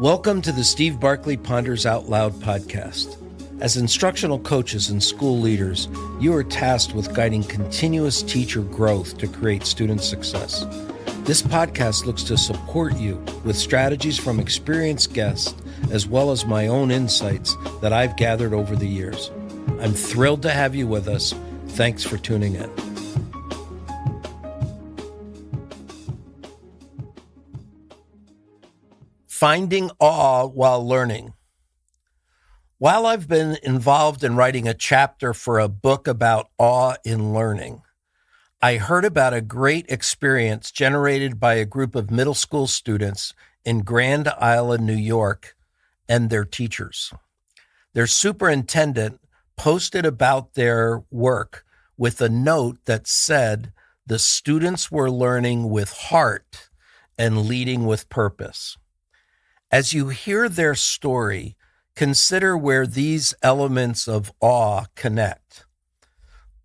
Welcome to the Steve Barkley Ponders Out Loud podcast. As instructional coaches and school leaders, you are tasked with guiding continuous teacher growth to create student success. This podcast looks to support you with strategies from experienced guests, as well as my own insights that I've gathered over the years. I'm thrilled to have you with us. Thanks for tuning in. Finding awe while learning. While I've been involved in writing a chapter for a book about awe in learning, I heard about a great experience generated by a group of middle school students in Grand Island, New York, and their teachers. Their superintendent posted about their work with a note that said the students were learning with heart and leading with purpose. As you hear their story, consider where these elements of awe connect.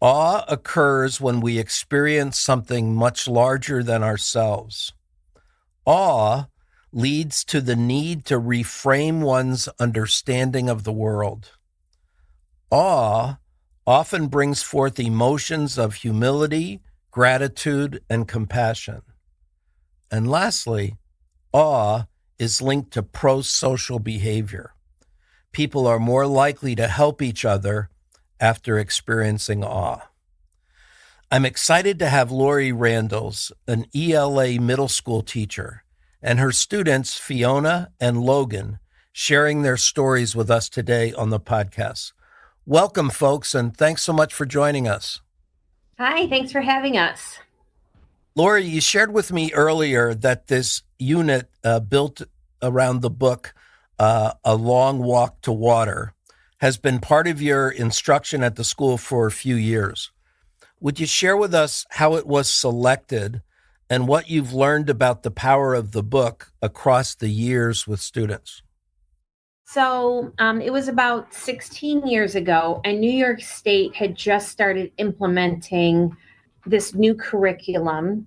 Awe occurs when we experience something much larger than ourselves. Awe leads to the need to reframe one's understanding of the world. Awe often brings forth emotions of humility, gratitude, and compassion. And lastly, awe is linked to prosocial behavior. People are more likely to help each other after experiencing awe. I'm excited to have Lora Randles, an ELA middle school teacher, and her students, Fiona and Logan, sharing their stories with us today on the podcast. Welcome, folks, and thanks so much for joining us. Hi, thanks for having us. Lora, you shared with me earlier that this unit built around the book, A Long Walk to Water, has been part of your instruction at the school for a few years. Would you share with us how it was selected and what you've learned about the power of the book across the years with students? So it was about 16 years ago, and New York State had just started implementing this new curriculum.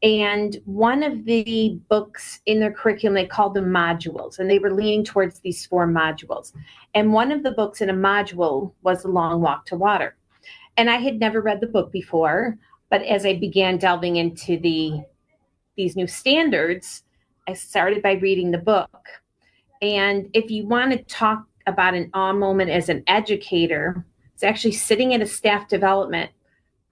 And one of the books in their curriculum, they called them modules, and they were leaning towards these 4 modules. And one of the books in a module was A Long Walk to Water. And I had never read the book before, but as I began delving into these new standards, I started by reading the book. And if you want to talk about an awe moment as an educator, it's actually sitting at a staff development.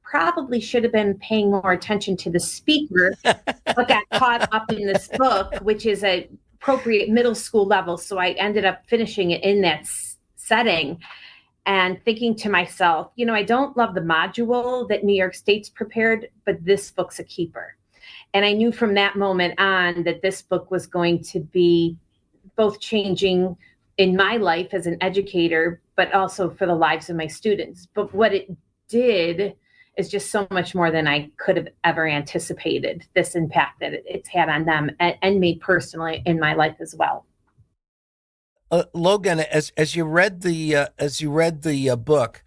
Probably should have been paying more attention to the speaker, but got caught up in this book, which is a appropriate middle school level. So I ended up finishing it in that setting and thinking to myself, I don't love the module that New York State's prepared, but this book's a keeper. And I knew from that moment on that this book was going to be both changing in my life as an educator, but also for the lives of my students. But what it did is just so much more than I could have ever anticipated, this impact that it's had on them and me personally in my life as well. Logan, as you read the book,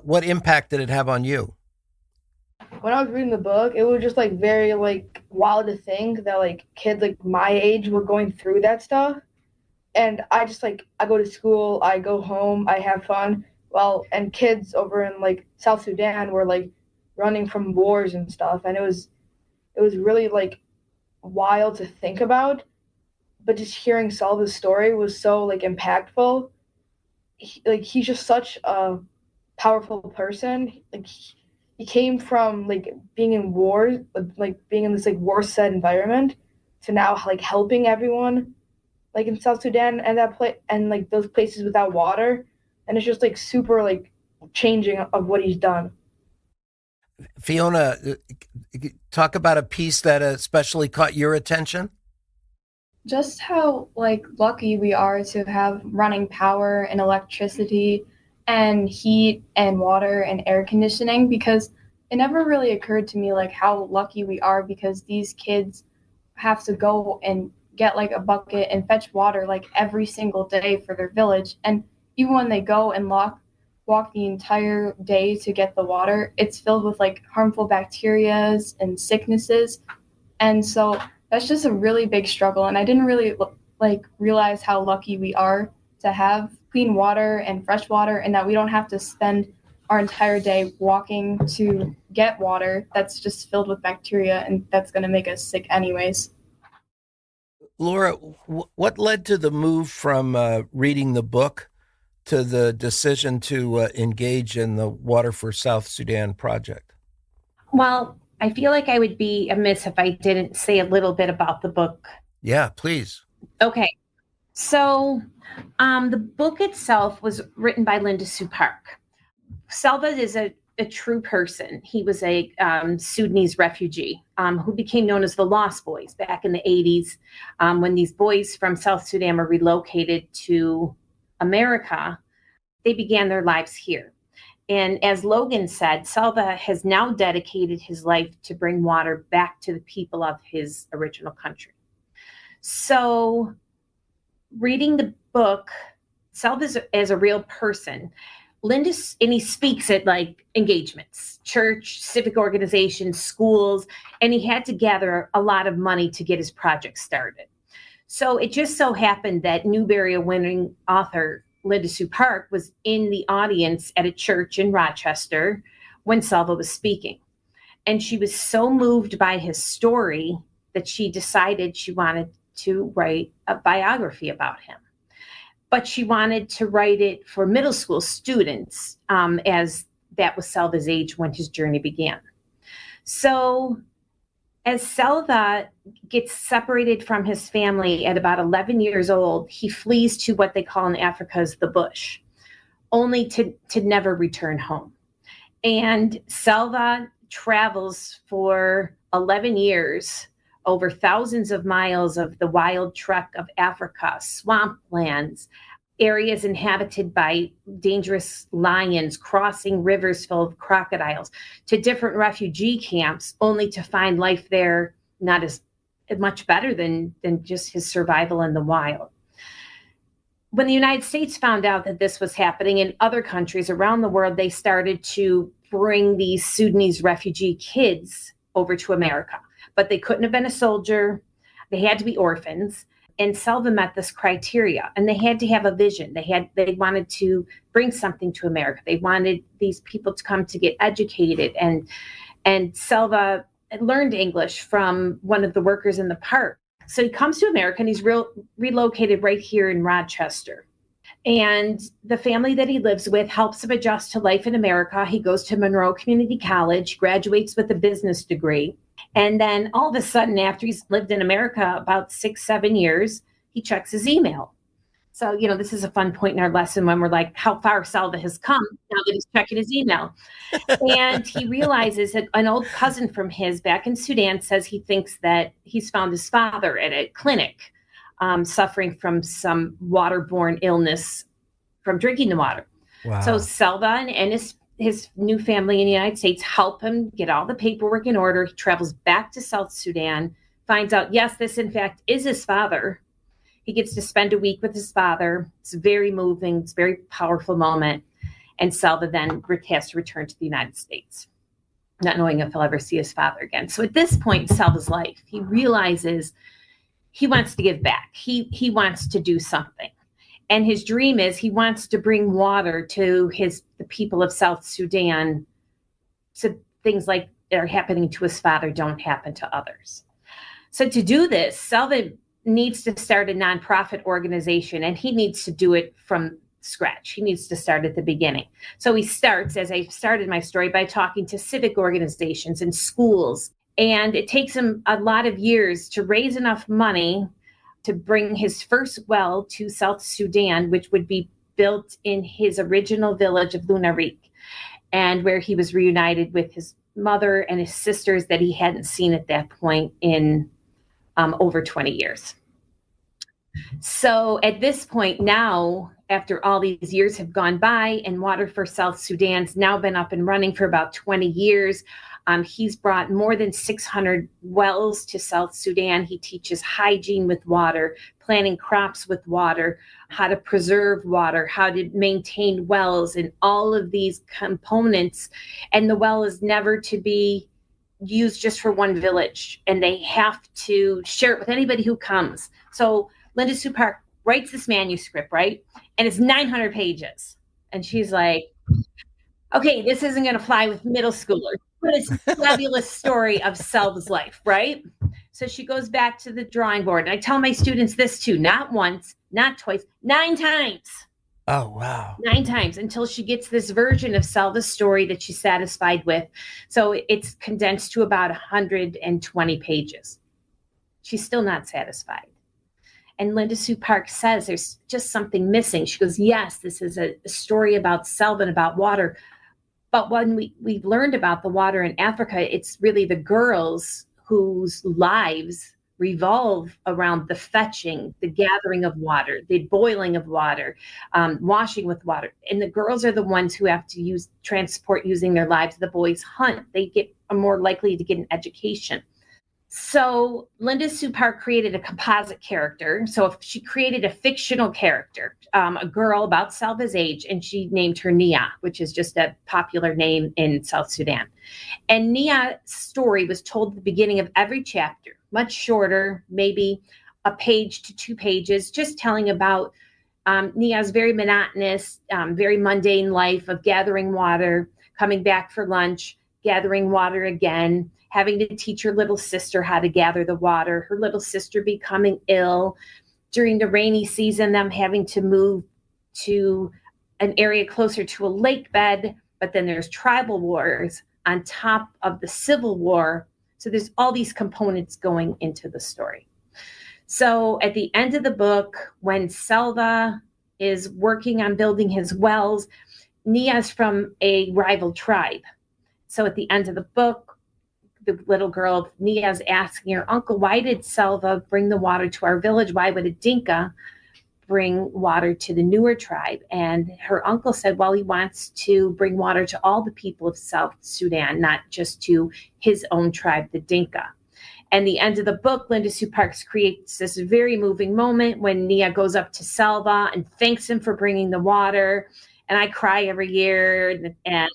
what impact did it have on you? When I was reading the book, it was just very wild to think that kids my age were going through that stuff. And I just I go to school, I go home, I have fun. Well, and kids over in South Sudan were running from wars and stuff, and it was really wild to think about. But just hearing Salva's story was so impactful. He's just such a powerful person. He came from being in war, being in this war-set environment, to now helping everyone in South Sudan and those places without water. And it's just super changing of what he's done. Fiona, talk about a piece that especially caught your attention. Just how lucky we are to have running power and electricity and heat and water and air conditioning, because it never really occurred to me how lucky we are, because these kids have to go and get a bucket and fetch water every single day for their village. And even when they go and walk the entire day to get the water, it's filled with harmful bacteria and sicknesses. And so that's just a really big struggle. And I didn't really like realize how lucky we are to have clean water and fresh water, and that we don't have to spend our entire day walking to get water that's just filled with bacteria and that's going to make us sick anyways. Lora, what led to the move from reading the book to the decision to engage in the Water for South Sudan project? Well, I feel like I would be amiss if I didn't say a little bit about the book. Yeah, please. Okay. So the book itself was written by Linda Sue Park. Selva is a true person. He was a Sudanese refugee who became known as the Lost Boys back in the 80s when these boys from South Sudan were relocated to America. They began their lives here. And as Logan said, Selva has now dedicated his life to bring water back to the people of his original country. So reading the book, Selva as a real person, Linda, and he speaks at like engagements, church, civic organizations, schools, and he had to gather a lot of money to get his project started. So it just so happened that Newbery winning author Linda Sue Park was in the audience at a church in Rochester when Selva was speaking. And she was so moved by his story that she decided she wanted to write a biography about him. But she wanted to write it for middle school students, as that was Selva's age when his journey began. So as Selva gets separated from his family at about 11 years old, he flees to what they call in Africa the bush, only to never return home. And Selva travels for 11 years over thousands of miles of the wild trek of Africa, swamplands, areas inhabited by dangerous lions, crossing rivers full of crocodiles, to different refugee camps, only to find life there not as much better than just his survival in the wild. When the United States found out that this was happening in other countries around the world, they started to bring these Sudanese refugee kids over to America. But they couldn't have been a soldier. They had to be orphans. And Selva met this criteria, and they had to have a vision. They wanted to bring something to America. They wanted these people to come to get educated. And Selva learned English from one of the workers in the park. So he comes to America, and he's relocated right here in Rochester. And the family that he lives with helps him adjust to life in America. He goes to Monroe Community College, graduates with a business degree. And then all of a sudden, after he's lived in America about 6-7 years, he checks his email. So, this is a fun point in our lesson when we're like, how far Selva has come now that he's checking his email. And he realizes that an old cousin from his back in Sudan says he thinks that he's found his father at a clinic, suffering from some waterborne illness from drinking the water. Wow. So Selva and his new family in the United States help him get all the paperwork in order. He travels back to South Sudan, finds out, yes, this in fact is his father. He gets to spend a week with his father. It's very moving. It's a very powerful moment. And Selva then has to return to the United States, not knowing if he'll ever see his father again. So at this point in Selva's life, he realizes he wants to give back. He wants to do something. And his dream is he wants to bring water to the people of South Sudan, so things like that are happening to his father don't happen to others. So to do this, Selva needs to start a nonprofit organization, and he needs to do it from scratch. He needs to start at the beginning. So he starts, as I started my story, by talking to civic organizations and schools. And it takes him a lot of years to raise enough money to bring his first well to South Sudan, which would be built in his original village of Lunarik, and where he was reunited with his mother and his sisters that he hadn't seen at that point in over 20 years. So at this point now, after all these years have gone by and Water for South Sudan's now been up and running for about 20 years, he's brought more than 600 wells to South Sudan. He teaches hygiene with water, planting crops with water, how to preserve water, how to maintain wells, and all of these components. And the well is never to be used just for one village, and they have to share it with anybody who comes. So Linda Sue Park writes this manuscript, right? And it's 900 pages. And she's like, okay, this isn't going to fly with middle schoolers, but it's a fabulous story of Selva's life, right? So she goes back to the drawing board. And I tell my students this too, not once, not twice, 9 times. Oh, wow. 9 times until she gets this version of Selva's story that she's satisfied with. So it's condensed to about 120 pages. She's still not satisfied. And Linda Sue Park says there's just something missing. She goes, yes, this is a story about Selva and about water. But when we've learned about the water in Africa, it's really the girls whose lives revolve around the fetching, the gathering of water, the boiling of water, washing with water. And the girls are the ones who have to use transport using their lives. The boys hunt. They are more likely to get an education. So Linda Sue Park created a composite character. So she created a fictional character, a girl about Selva's age, and she named her Nia, which is just a popular name in South Sudan. And Nia's story was told at the beginning of every chapter, much shorter, maybe a page to 2 pages, just telling about Nia's very monotonous, very mundane life of gathering water, coming back for lunch, gathering water again, having to teach her little sister how to gather the water, her little sister becoming ill. During the rainy season, them having to move to an area closer to a lake bed, but then there's tribal wars on top of the civil war. So there's all these components going into the story. So at the end of the book, when Selva is working on building his wells, Nia's from a rival tribe. So at the end of the book, the little girl, Nia's asking her uncle, why did Selva bring the water to our village? Why would a Dinka bring water to the newer tribe? And her uncle said, well, he wants to bring water to all the people of South Sudan, not just to his own tribe, the Dinka. And the end of the book, Linda Sue Parks creates this very moving moment when Nia goes up to Selva and thanks him for bringing the water. And I cry every year. And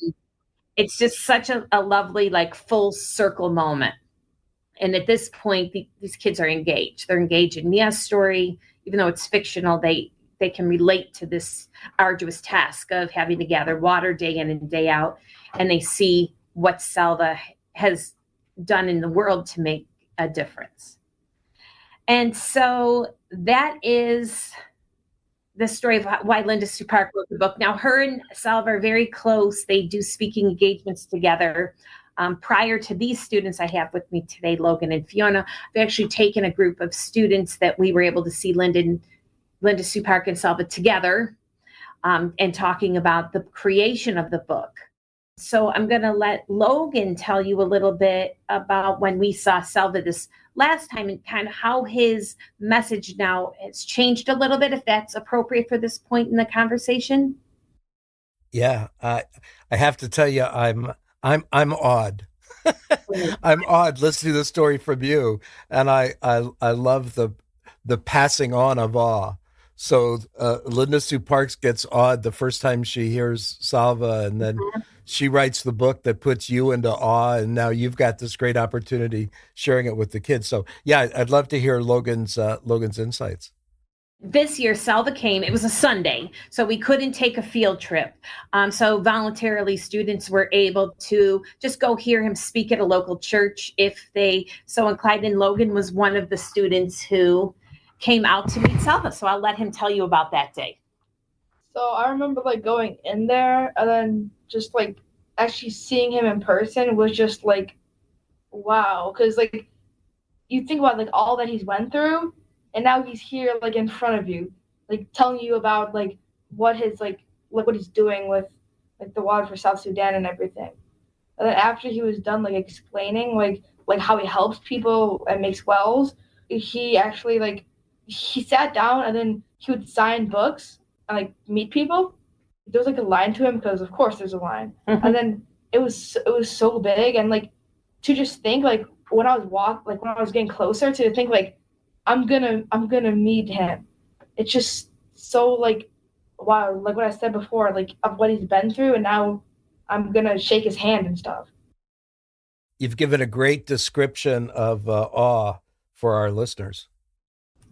it's just such a lovely, like, full circle moment. And at this point, these kids are engaged. They're engaged in Nia's story. Even though it's fictional, they can relate to this arduous task of having to gather water day in and day out. And they see what Selva has done in the world to make a difference. And so that is the story of why Linda Sue Park wrote the book. Now, her and Selva are very close. They do speaking engagements together. Prior to these students I have with me today, Logan and Fiona, I've actually taken a group of students that we were able to see Linda Sue Park and Selva together and talking about the creation of the book. So I'm going to let Logan tell you a little bit about when we saw Selva this last time and kind of how his message now has changed a little bit, if that's appropriate for this point in the conversation. Yeah, I have to tell you, I'm awed. I'm awed listening to the story from you, and I love the passing on of awe. So Linda Sue Parks gets awed the first time she hears Selva, and then she writes the book that puts you into awe, and now you've got this great opportunity sharing it with the kids. So yeah, I'd love to hear Logan's insights. This year, Selva came. It was a Sunday, so we couldn't take a field trip. So voluntarily, students were able to just go hear him speak at a local church if they so inclined. And Logan was one of the students who came out to meet Selva. So I'll let him tell you about that day. So I remember like going in there and then just like actually seeing him in person was just like, wow. Because like you think about like all that he's went through, and now he's here like in front of you, like telling you about like what his like what he's doing with like the water for South Sudan and everything. And then after he was done like explaining like how he helps people and makes wells, he actually like he sat down and then he would sign books and like meet people. There was like a line to him because of course there's a line. Mm-hmm. And then it was so big, and like to just think like when I was getting closer to think like I'm gonna meet him. It's just so like wow, like what I said before, like of what he's been through, and now I'm gonna shake his hand and stuff. You've given a great description of awe for our listeners.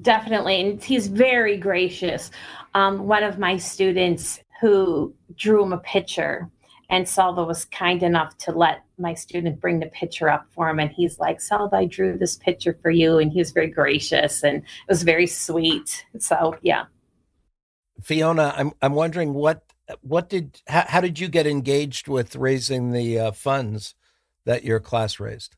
Definitely. And he's very gracious. One of my students who drew him a picture, and Salva was kind enough to let my student bring the picture up for him. And he's like, Salva, I drew this picture for you. And he was very gracious and it was very sweet. So, yeah. Fiona, I'm wondering how did you get engaged with raising the funds that your class raised?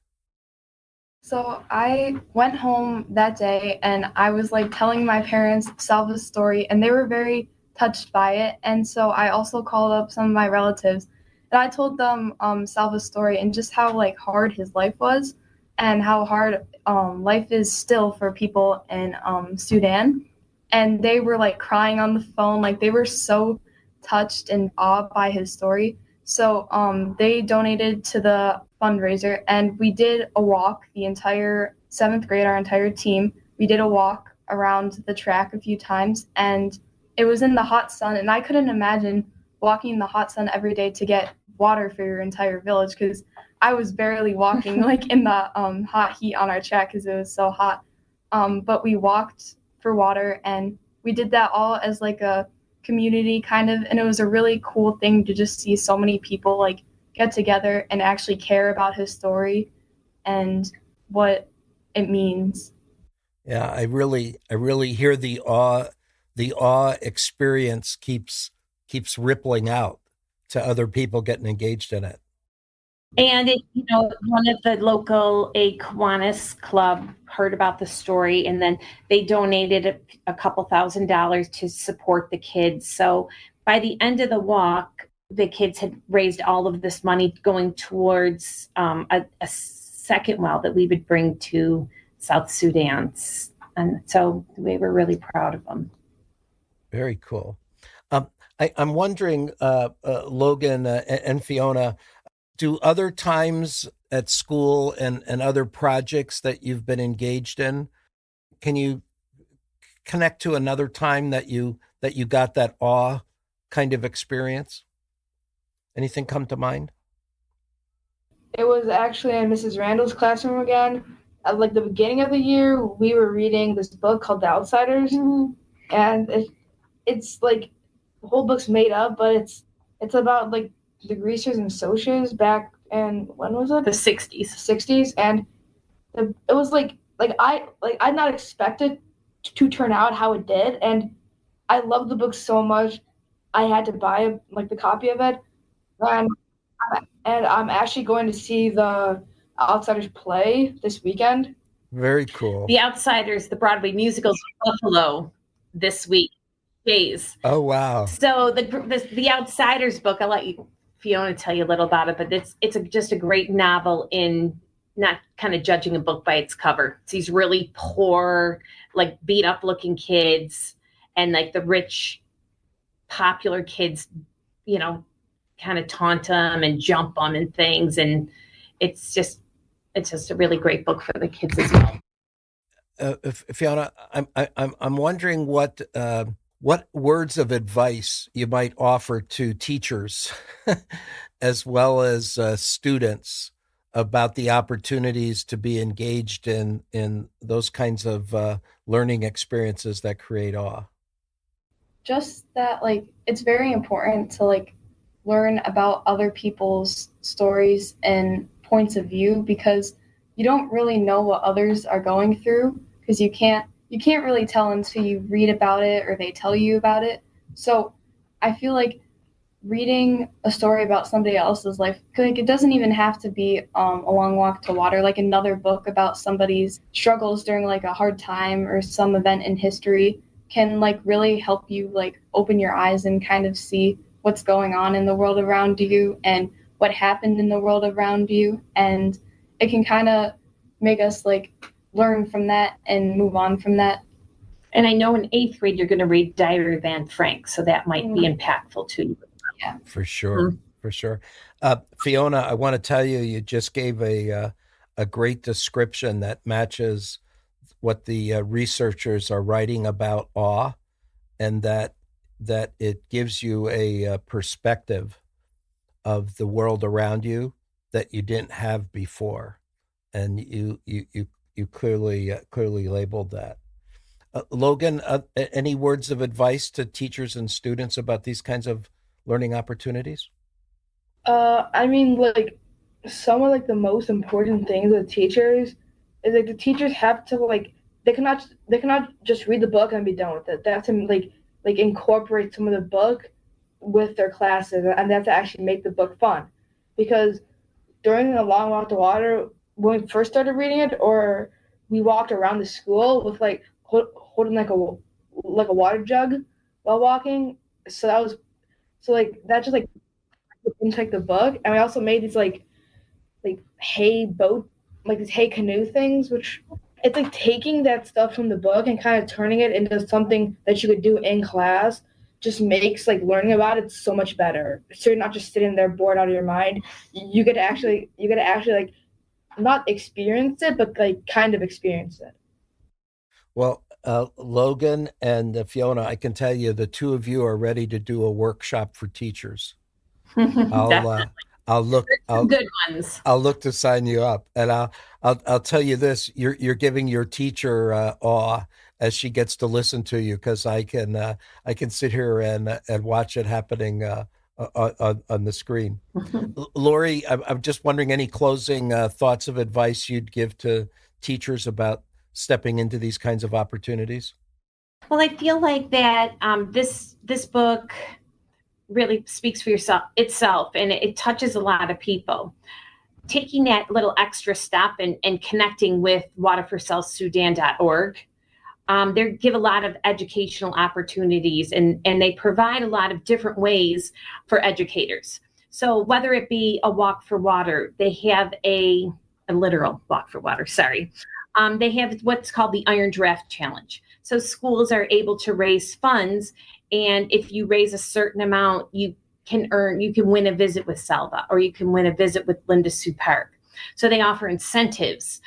So I went home that day and I was like telling my parents Salva's story, and they were very touched by it. And so I also called up some of my relatives and I told them Salva's story and just how like hard his life was and how hard life is still for people in Sudan. And they were like crying on the phone, like they were so touched and awed by his story. So they donated to the fundraiser, and we did a walk. The entire seventh grade, our entire team, we did a walk around the track a few times, and it was in the hot sun. And I couldn't imagine walking in the hot sun every day to get water for your entire village, because I was barely walking like in the hot heat on our track because it was so hot. But we walked for water, and we did that all as like a community kind of, and it was a really cool thing to just see so many people like get together and actually care about his story and what it means. Yeah, I really hear the awe experience keeps rippling out to other people getting engaged in it. And one of the local Kiwanis club heard about the story, and then they donated a couple $1,000s to support the kids. So by the end of the walk, the kids had raised all of this money going towards a second well that we would bring to South Sudan. And so we were really proud of them. Very cool. I'm wondering, Logan and Fiona, do other times at school and other projects that you've been engaged in, can you connect to another time that you got that awe kind of experience? Anything come to mind? It was actually in Mrs. Randall's classroom again. At like the beginning of the year, we were reading this book called The Outsiders, and it's like the whole book's made up, but it's about like the greasers and socias back in, when was it? The 60s. 60s, and it was I'd not expected to turn out how it did, and I loved the book so much I had to buy like the copy of it, and I'm actually going to see the Outsiders play this weekend. Very cool. The Outsiders, the Broadway musicals, Buffalo this week. Days. Oh wow! So the Outsiders book, I'll let Fiona tell you a little about it, but it's just a great novel in not kind of judging a book by its cover. It's these really poor, like beat up looking kids, and like the rich, popular kids, kind of taunt them and jump them and things, and it's just a really great book for the kids as well. Fiona, I'm wondering what words of advice you might offer to teachers as well as students about the opportunities to be engaged in those kinds of learning experiences that create awe. Just that, like, it's very important to like learn about other people's stories and points of view, because you don't really know what others are going through, because you can't really tell until you read about it or they tell you about it. So I feel like reading a story about somebody else's life, like, it doesn't even have to be a long walk to water, like another book about somebody's struggles during like a hard time or some event in history can like really help you like open your eyes and kind of see what's going on in the world around you and what happened in the world around you. And it can kind of make us like learn from that and move on from that. And I know in 8th grade you're going to read Diary of Anne Frank, so that might be impactful to you. Yeah, for sure. For sure. Fiona, I want to tell you, you just gave a great description that matches what the researchers are writing about awe, and that it gives you a perspective of the world around you that you didn't have before, and you clearly labeled that. Logan, any words of advice to teachers and students about these kinds of learning opportunities? I mean, like some of like the most important things with teachers is like the teachers have to like they cannot just read the book and be done with it. They have to like incorporate some of the book with their classes, and they have to actually make the book fun. Because during a long walk to water, when we first started reading it, or we walked around the school with like holding like a water jug while walking. So that was so like that just like into like the book, and we also made these like hay boat, like these hay canoe things, which it's like taking that stuff from the book and kind of turning it into something that you could do in class. Just makes like learning about it so much better. So you're not just sitting there bored out of your mind. You get to actually like not experience it, but like kind of experience it. Well, Logan and Fiona, I can tell you the two of you are ready to do a workshop for teachers. I'll Definitely. uh, I'll look Some I'll good ones. I'll look to sign you up, and I'll tell you this: you're giving your teacher awe as she gets to listen to you, because I can sit here and watch it happening on the screen. Lori, I'm just wondering any closing thoughts of advice you'd give to teachers about stepping into these kinds of opportunities. Well, I feel like that this book really speaks for yourself itself, and it touches a lot of people. Taking that little extra step and connecting with waterforsouthsudan.org. They give a lot of educational opportunities, and they provide a lot of different ways for educators. So whether it be a walk for water, they have a literal walk for water, sorry. They have what's called the Iron Draft Challenge. So schools are able to raise funds, and if you raise a certain amount, you can win a visit with Selva, or you can win a visit with Linda Sue Park. So they offer incentives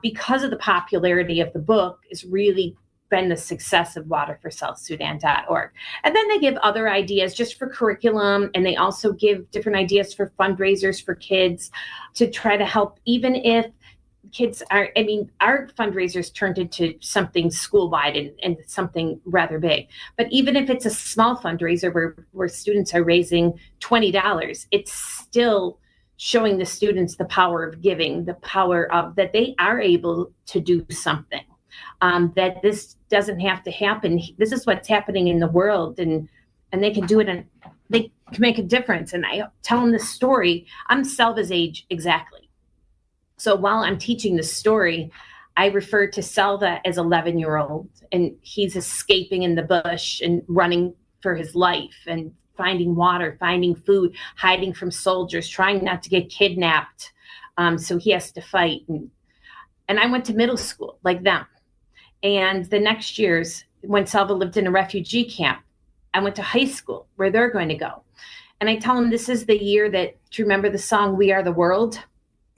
because of the popularity of the book is really been the success of waterforsouthsudan.org. And then they give other ideas just for curriculum, and they also give different ideas for fundraisers for kids to try to help, even if kids are, I mean, our fundraisers turned into something school-wide and something rather big. But even if it's a small fundraiser where students are raising $20, it's still showing the students the power of giving, the power of that they are able to do something. That this doesn't have to happen. This is what's happening in the world, and they can do it, and they can make a difference. And I tell them this story. I'm Selva's age exactly. So while I'm teaching the story, I refer to Selva as 11-year-old, and he's escaping in the bush and running for his life and finding water, finding food, hiding from soldiers, trying not to get kidnapped. So he has to fight. And I went to middle school like them. And the next years, when Selva lived in a refugee camp, I went to high school where they're going to go. And I tell them this is the year that, do you remember the song We Are the World?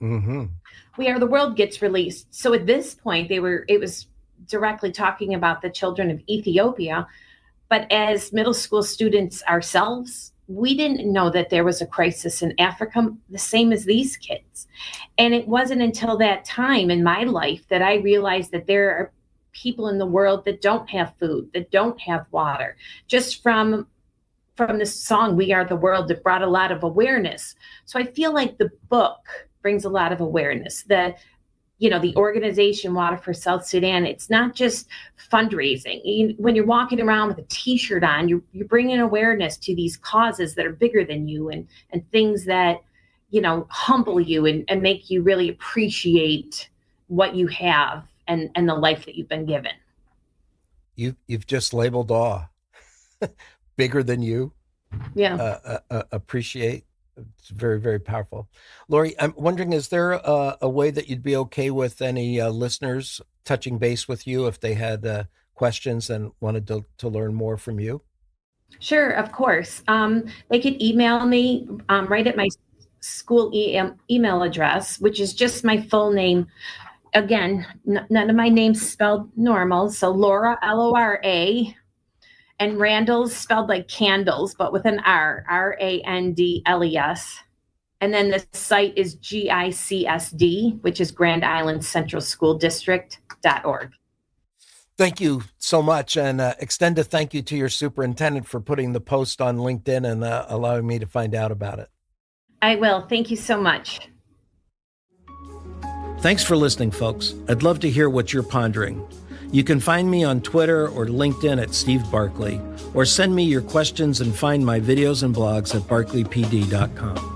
Mm-hmm. We Are the World gets released. So at this point, it was directly talking about the children of Ethiopia. But as middle school students ourselves, we didn't know that there was a crisis in Africa, the same as these kids. And it wasn't until that time in my life that I realized that there are people in the world that don't have food, that don't have water. Just from this song, We Are the World, that brought a lot of awareness. So I feel like the book brings a lot of awareness. The organization Water for South Sudan, it's not just fundraising. When you're walking around with a t-shirt on, you're bringing awareness to these causes that are bigger than you, and things that, humble you and make you really appreciate what you have and the life that you've been given. You've just labeled awe. Bigger than you. Yeah. Appreciate. It's very, very powerful. Lori, I'm wondering, is there a way that you'd be okay with any listeners touching base with you if they had questions and wanted to learn more from you? Sure, of course. They could email me right at my school email address, which is just my full name. Again, none of my names spelled normal. So Lora, Lora, and Randles spelled like candles, but with an R, Randles. And then the site is GICSD, which is Grand Island Central School District.org. Thank you so much, and extend a thank you to your superintendent for putting the post on LinkedIn and allowing me to find out about it. I will. Thank you so much. Thanks for listening, folks. I'd love to hear what you're pondering. You can find me on Twitter or LinkedIn at Steve Barkley, or send me your questions and find my videos and blogs at barkleypd.com.